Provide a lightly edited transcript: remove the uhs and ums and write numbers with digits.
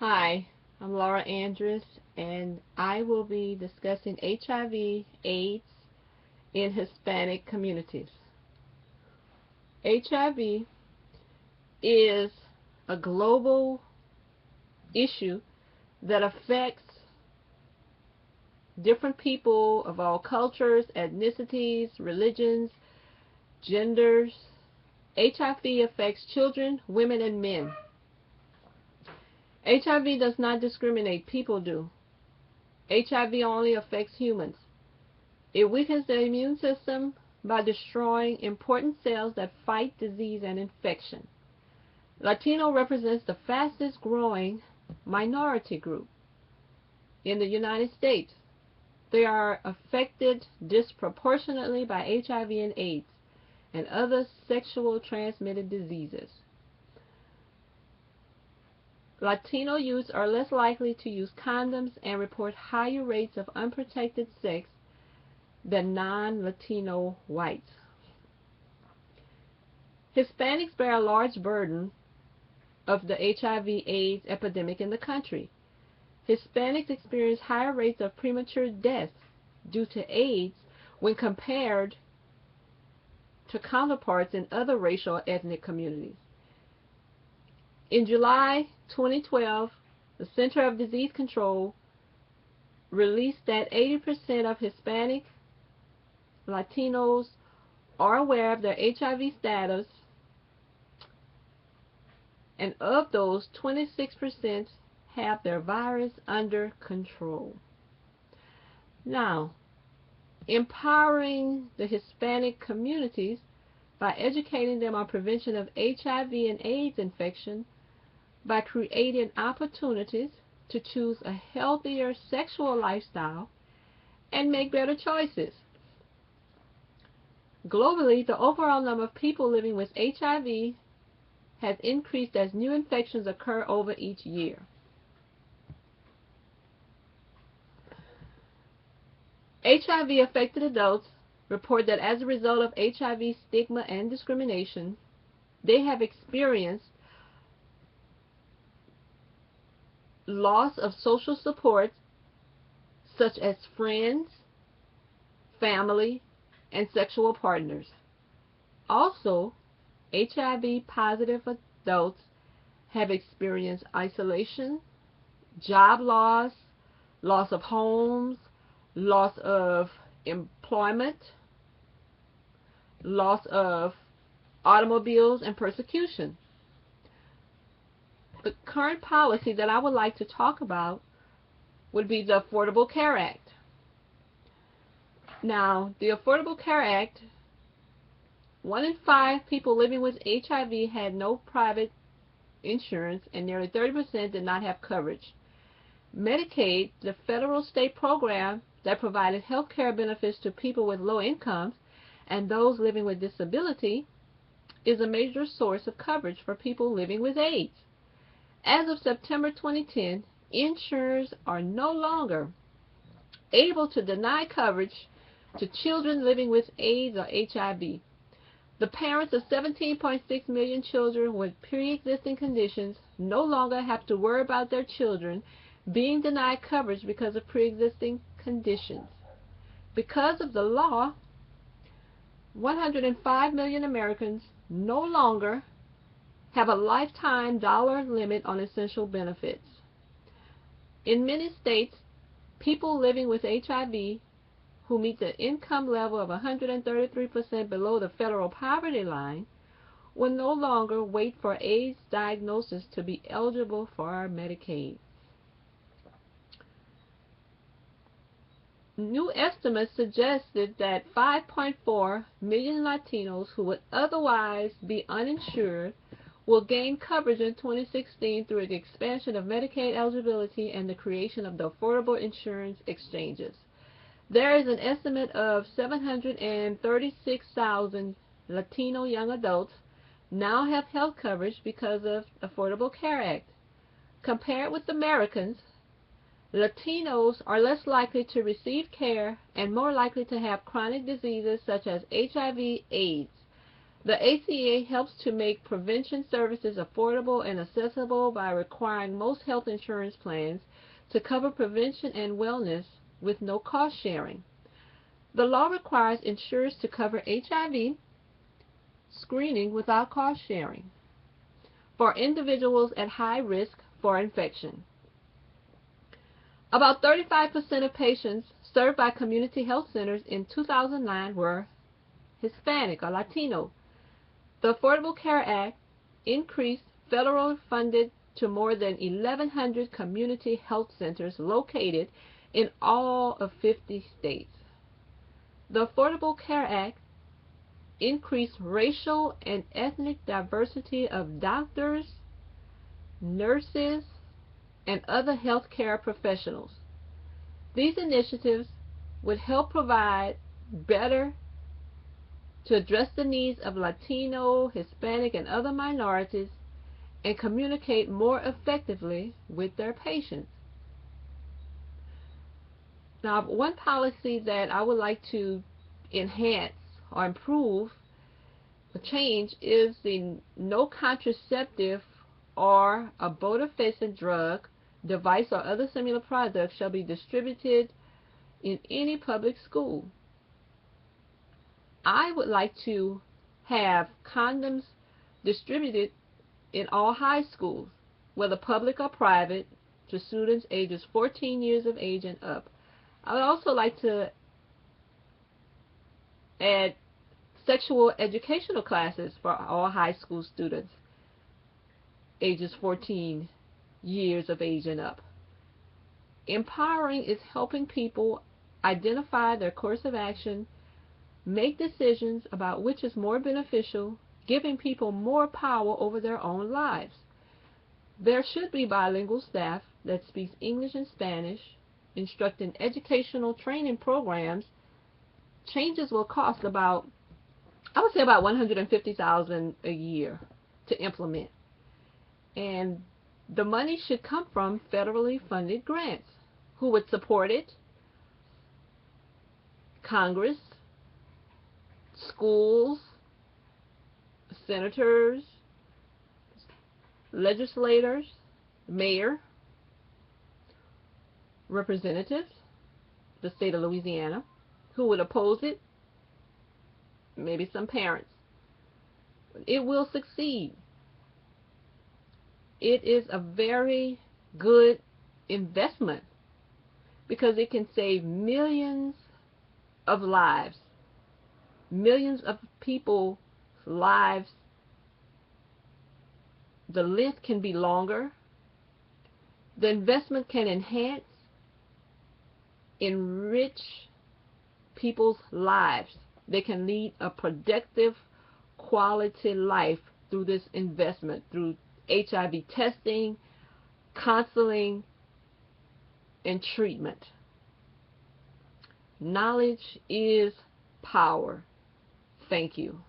Hi, I'm Laura Andrus, and I will be discussing HIV/AIDS in Hispanic communities. HIV is a global issue that affects different people of all cultures, ethnicities, religions, genders. HIV affects children, women, and men. HIV does not discriminate, people do. HIV only affects humans. It weakens the immune system by destroying important cells that fight disease and infection. Latino represents the fastest growing minority group in the United States. They are affected disproportionately by HIV and AIDS and other sexual transmitted diseases. Latino youths are less likely to use condoms and report higher rates of unprotected sex than non-Latino whites. Hispanics bear a large burden of the HIV/AIDS epidemic in the country. Hispanics experience higher rates of premature death due to AIDS when compared to counterparts in other racial or ethnic communities. In July 2012, the Center of Disease Control released that 80% of Hispanic Latinos are aware of their HIV status, and of those, 26% have their virus under control. Now, empowering the Hispanic communities by educating them on prevention of HIV and AIDS infection, by creating opportunities to choose a healthier sexual lifestyle and make better choices. Globally, the overall number of people living with HIV has increased as new infections occur over each year. HIV-affected adults report that as a result of HIV stigma and discrimination, they have experienced loss of social support such as friends, family, and sexual partners. Also, HIV-positive adults have experienced isolation, job loss, loss of homes, loss of employment, loss of automobiles, and persecution. The current policy that I would like to talk about would be the Affordable Care Act. Now, the Affordable Care Act, 1 in 5 people living with HIV had no private insurance, and nearly 30% did not have coverage. Medicaid, the federal state program that provided health care benefits to people with low incomes and those living with disability, is a major source of coverage for people living with AIDS. As of September 2010, insurers are no longer able to deny coverage to children living with AIDS or HIV. The parents of 17.6 million children with pre-existing conditions no longer have to worry about their children being denied coverage because of pre-existing conditions. Because of the law, 105 million Americans no longer have a lifetime dollar limit on essential benefits. In many states, people living with HIV who meet the income level of 133% below the federal poverty line will no longer wait for AIDS diagnosis to be eligible for Medicaid. New estimates suggested that 5.4 million Latinos who would otherwise be uninsured will gain coverage in 2016 through the expansion of Medicaid eligibility and the creation of the affordable insurance exchanges. There is an estimate of 736,000 Latino young adults now have health coverage because of the Affordable Care Act. Compared with Americans, Latinos are less likely to receive care and more likely to have chronic diseases such as HIV/AIDS. The ACA helps to make prevention services affordable and accessible by requiring most health insurance plans to cover prevention and wellness with no cost sharing. The law requires insurers to cover HIV screening without cost sharing for individuals at high risk for infection. About 35% of patients served by community health centers in 2009 were Hispanic or Latino. The Affordable Care Act increased federal funded to more than 1,100 community health centers located in all of 50 states. The Affordable Care Act increased racial and ethnic diversity of doctors, nurses, and other healthcare professionals. These initiatives would help provide better to address the needs of Latino, Hispanic, and other minorities and communicate more effectively with their patients. Now, one policy that I would like to enhance or improve or change is the no contraceptive or abortifacient drug, device, or other similar product shall be distributed in any public school. I would like to have condoms distributed in all high schools, whether public or private, to students ages 14 years of age and up. I would also like to add sexual educational classes for all high school students ages 14 years of age and up. Empowering is helping people identify their course of action, make decisions about which is more beneficial, giving people more power over their own lives. There should be bilingual staff that speaks English and Spanish, instructing educational training programs. Changes will cost about, I would say about $150,000 a year to implement. And the money should come from federally funded grants. Who would support it? Congress, schools, senators, legislators, mayor, representatives, the state of Louisiana. Who would oppose it? Maybe some parents. It will succeed. It is a very good investment because it can save millions of lives, millions of people's lives. The length can be longer. The investment can enhance, enrich people's lives. They can lead a productive, quality life through this investment, through HIV testing, counseling, and treatment. Knowledge is power. Thank you.